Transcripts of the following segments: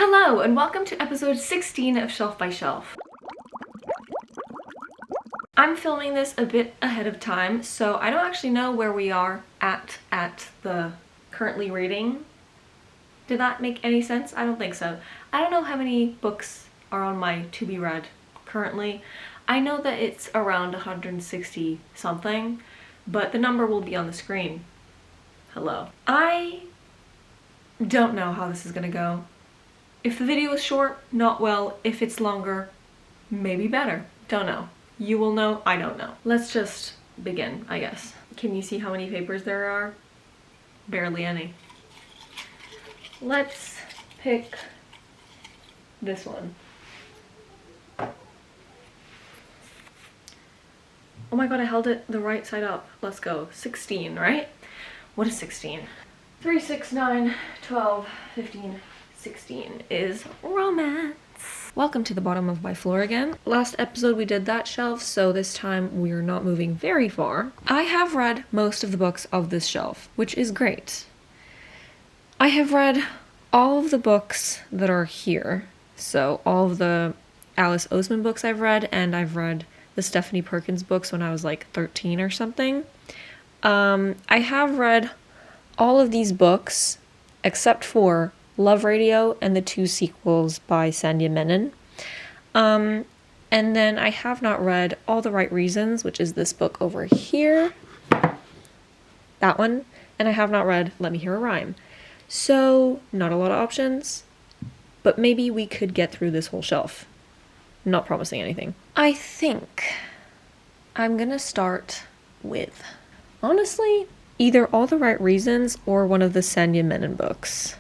Hello and welcome to episode 16 of Shelf by Shelf. I'm filming this a bit ahead of time, so I don't actually know where we are at the currently reading. Did that make any sense? I don't think so. I don't know how many books are on my to be read currently. I know that it's around 160 something, but the number will be on the screen. Hello. I don't know how this is gonna go. If the video is short, not well. If it's longer, maybe better. Don't know. You will know, I don't know. Let's just begin, I guess. Can you see how many papers there are? Barely any. Let's pick this one. Oh my god, I held it the right side up. Let's go. 16, right? What is 16? 3, 6, 9, 12, 15, 16 is romance. Welcome to the bottom of my floor again. Last episode we did that shelf, so this time we're not moving very far. I have read most of the books of this shelf, which is great. I have read all of the books that are here. So all of the Alice Oseman books I've read, and I've read the Stephanie Perkins books when I was like 13 or something. I have read all of these books except for Love Radio and the 2 sequels by Sandhya Menon. And then I have not read All the Right Reasons, which is this book over here. That one. And I have not read Let Me Hear a Rhyme. So, not a lot of options, but maybe we could get through this whole shelf. Not promising anything. I think I'm gonna start with, honestly, either All the Right Reasons or one of the Sandhya Menon books.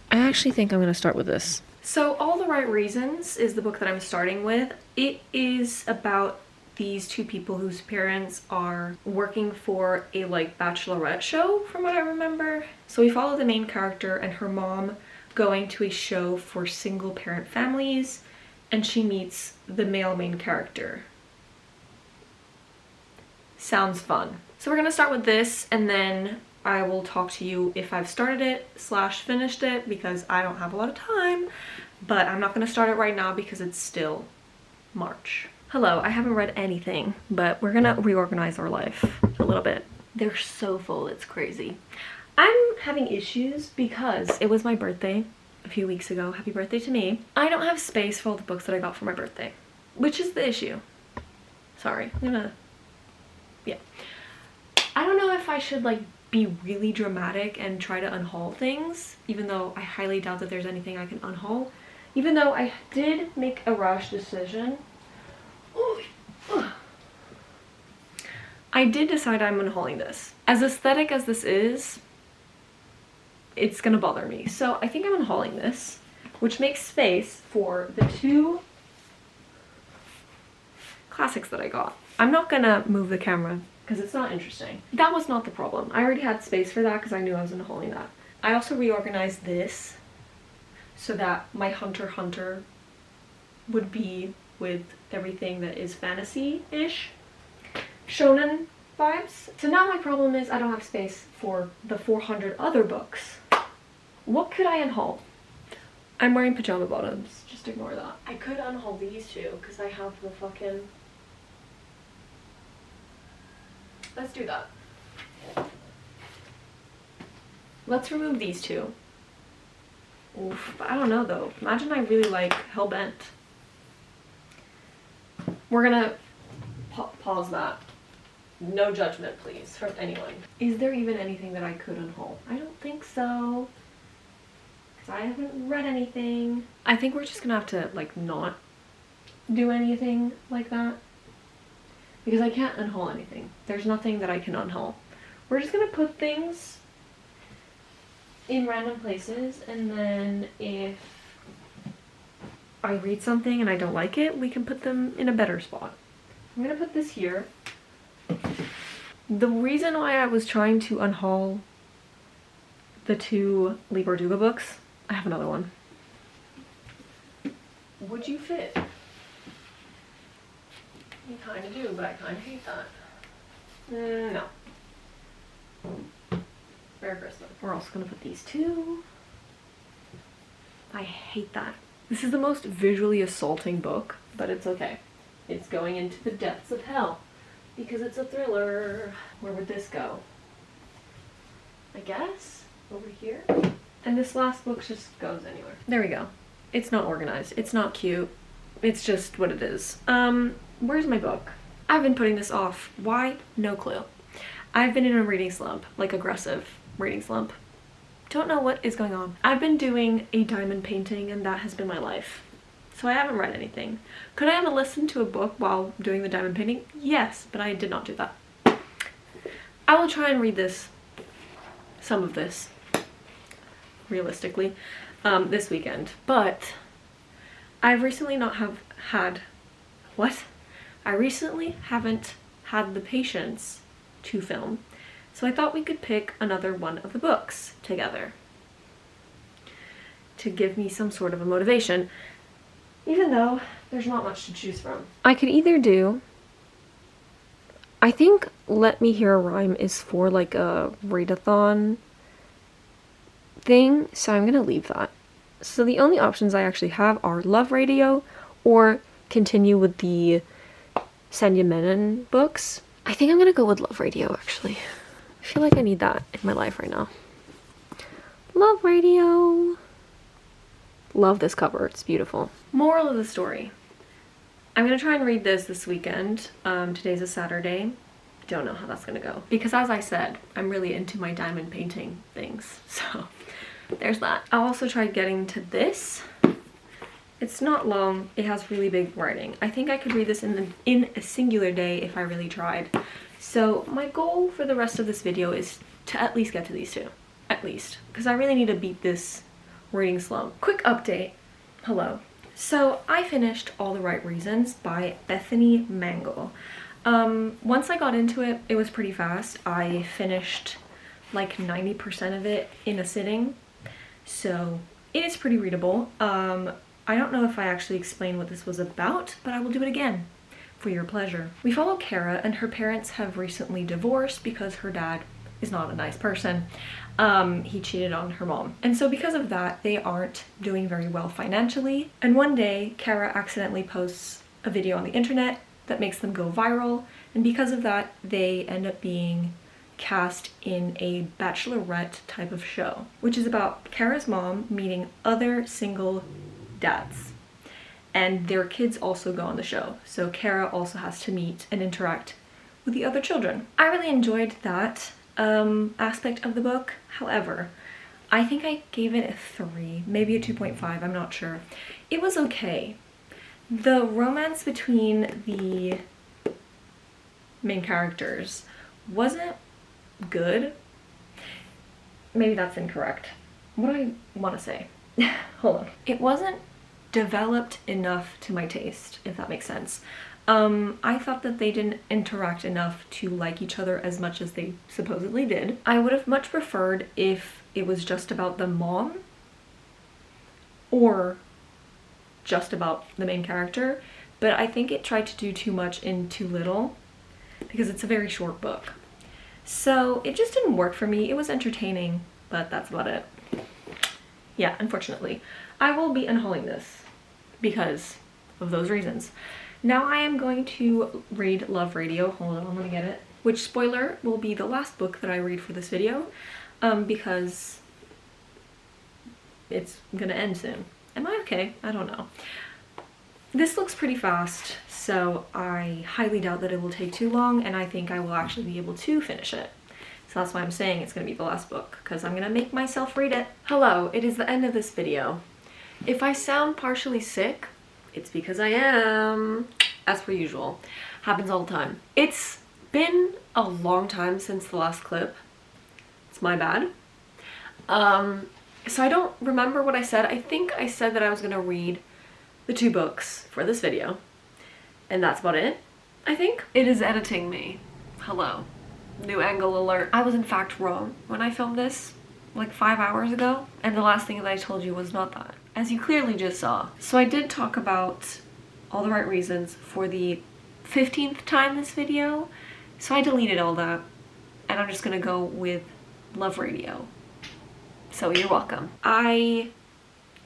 I actually think I'm going to start with this. So All the Right Reasons is the book that I'm starting with. It is about these 2 people whose parents are working for a bachelorette show, from what I remember. So we follow the main character and her mom going to a show for single parent families, and she meets the male main character. Sounds fun. So we're going to start with this, and then I will talk to you if I've started it / finished it, because I don't have a lot of time, but I'm not going to start it right now because it's still March. Hello, I haven't read anything, but we're going to reorganize our life a little bit. They're so full, it's crazy. I'm having issues because it was my birthday a few weeks ago. Happy birthday to me. I don't have space for all the books that I got for my birthday, which is the issue. Sorry, yeah. I don't know if I should be really dramatic and try to unhaul things, even though I highly doubt that there's anything I can unhaul. Even though I did make a rash decision. I did decide I'm unhauling this. As aesthetic as this is, it's gonna bother me. So I think I'm unhauling this, which makes space for the 2 classics that I got. I'm not gonna move the camera because it's not interesting. That was not the problem. I already had space for that because I knew I was unhauling that. I also reorganized this so that my Hunter x Hunter would be with everything that is fantasy-ish, shonen vibes. So now my problem is I don't have space for the 400 other books. What could I unhaul? I'm wearing pajama bottoms, just ignore that. I could unhaul these 2 because I have the fucking... Let's do that. Let's remove these 2. Oof, but I don't know though. Imagine I really like Hellbent. We're gonna pause that. No judgment, please, from anyone. Is there even anything that I could unhaul? I don't think so. Because I haven't read anything. I think we're just gonna have to not do anything like that. Because I can't unhaul anything. There's nothing that I can unhaul. We're just gonna put things in random places, and then if I read something and I don't like it, we can put them in a better spot. I'm gonna put this here. The reason why I was trying to unhaul the 2 Lee Bardugo books, I have another one. Would you fit? You kind of do, but I kind of hate that. No. Merry Christmas. We're also going to put these 2. I hate that. This is the most visually assaulting book, but it's okay. It's going into the depths of hell because it's a thriller. Where would this go? I guess over here. And this last book just goes anywhere. There we go. It's not organized. It's not cute. It's just what it is. Where's my book? I've been putting this off. Why? No clue. I've been in a reading slump, like aggressive reading slump. Don't know what is going on. I've been doing a diamond painting and that has been my life. So I haven't read anything. Could I have listened to a book while doing the diamond painting? Yes, but I did not do that. I will try and read this, some of this, realistically, this weekend. But I recently haven't had the patience to film. So I thought we could pick another one of the books together to give me some sort of a motivation, even though there's not much to choose from. I could either do, I think Let Me Hear a Rhyme is for like a readathon thing, so I'm gonna leave that. So the only options I actually have are Love Radio or continue with the Sanya Menon books. I think I'm gonna go with Love Radio actually. I feel like I need that in my life right now. Love Radio. Love this cover, it's beautiful. Moral of the story. I'm gonna try and read this weekend. Today's a Saturday. Don't know how that's gonna go. Because as I said, I'm really into my diamond painting things. So there's that. I'll also try getting to this. It's not long, it has really big writing. I think I could read this in a singular day if I really tried. So my goal for the rest of this video is to at least get to these two. At least. Because I really need to beat this reading slump. Quick update. Hello. So I finished All the Right Reasons by Bethany Mangle. Once I got into it, it was pretty fast. I finished like 90% of it in a sitting. So it is pretty readable. I don't know if I actually explained what this was about, but I will do it again for your pleasure. We follow Kara, and her parents have recently divorced because her dad is not a nice person. He cheated on her mom. And so because of that, they aren't doing very well financially. And one day, Kara accidentally posts a video on the internet that makes them go viral. And because of that, they end up being cast in a bachelorette type of show, which is about Kara's mom meeting other single dads. And their kids also go on the show. So Kara also has to meet and interact with the other children. I really enjoyed that aspect of the book. However, I think I gave it a 3, maybe a 2.5, I'm not sure. It was okay. The romance between the main characters wasn't good. Maybe that's incorrect. What do I want to say? Hold on. It wasn't developed enough to my taste, if that makes sense. I thought that they didn't interact enough to like each other as much as they supposedly did. I would have much preferred if it was just about the mom or just about the main character, but I think it tried to do too much in too little because it's a very short book. So it just didn't work for me. It was entertaining, but that's about it. Yeah, unfortunately. I will be unhauling this because of those reasons. Now I am going to read Love Radio. Hold on, let me get it. Which, spoiler, will be the last book that I read for this video because it's gonna end soon. Am I okay? I don't know. This looks pretty fast, so I highly doubt that it will take too long, and I think I will actually be able to finish it. So that's why I'm saying it's gonna be the last book, because I'm gonna make myself read it. Hello, it is the end of this video. If I sound partially sick, it's because I am, as per usual. Happens all the time. It's been a long time since the last clip. It's my bad. So I don't remember what I said. I think I said that I was gonna read the 2 books for this video, and that's about it, I think. It is editing me. Hello. New angle alert. I was in fact wrong when I filmed this like 5 hours ago, and the last thing that I told you was not that, as you clearly just saw. So I did talk about All the Right Reasons for the 15th time this video, so I deleted all that, and I'm just gonna go with Love Radio. So you're welcome. I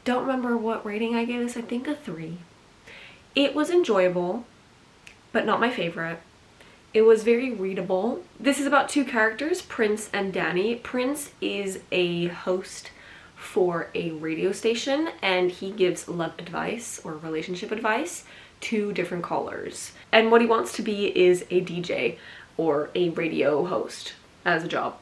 Don't remember what rating I gave this. I think a 3. It was enjoyable, but not my favorite. It was very readable. This is about 2 characters, Prince and Danny. Prince is a host for a radio station, and he gives love advice or relationship advice to different callers. And what he wants to be is a DJ or a radio host as a job.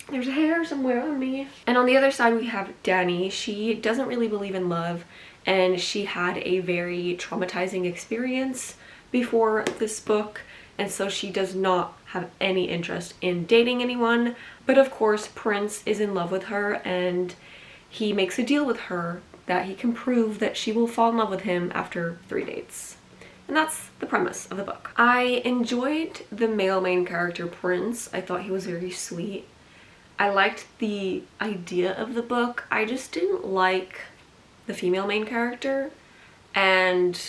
There's a hair somewhere on me. And on the other side we have Danny. She doesn't really believe in love, and she had a very traumatizing experience before this book, and so she does not have any interest in dating anyone. But of course Prince is in love with her, and he makes a deal with her that he can prove that she will fall in love with him after 3 dates. And that's the premise of the book. I enjoyed the male main character, Prince. I thought he was very sweet. I liked the idea of the book. I just didn't like the female main character, and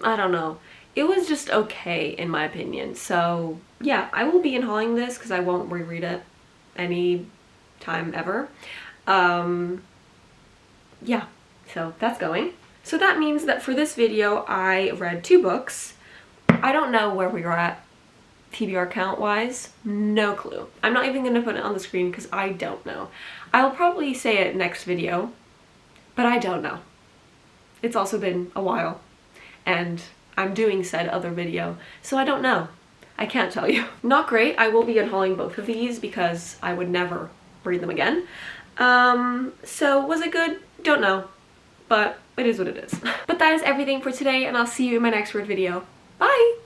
I don't know. It was just okay in my opinion. So yeah, I will be in-hauling this because I won't reread it any time ever. Yeah, so that's going. So that means that for this video I read 2 books. I don't know where we are at TBR count wise, no clue. I'm not even gonna put it on the screen because I don't know. I'll probably say it next video, but I don't know. It's also been a while and I'm doing said other video, so I don't know. I can't tell you. Not great. I will be unhauling both of these because I would never read them again. So was it good? Don't know, but it is what it is. But that is everything for today, and I'll see you in my next word video. Bye!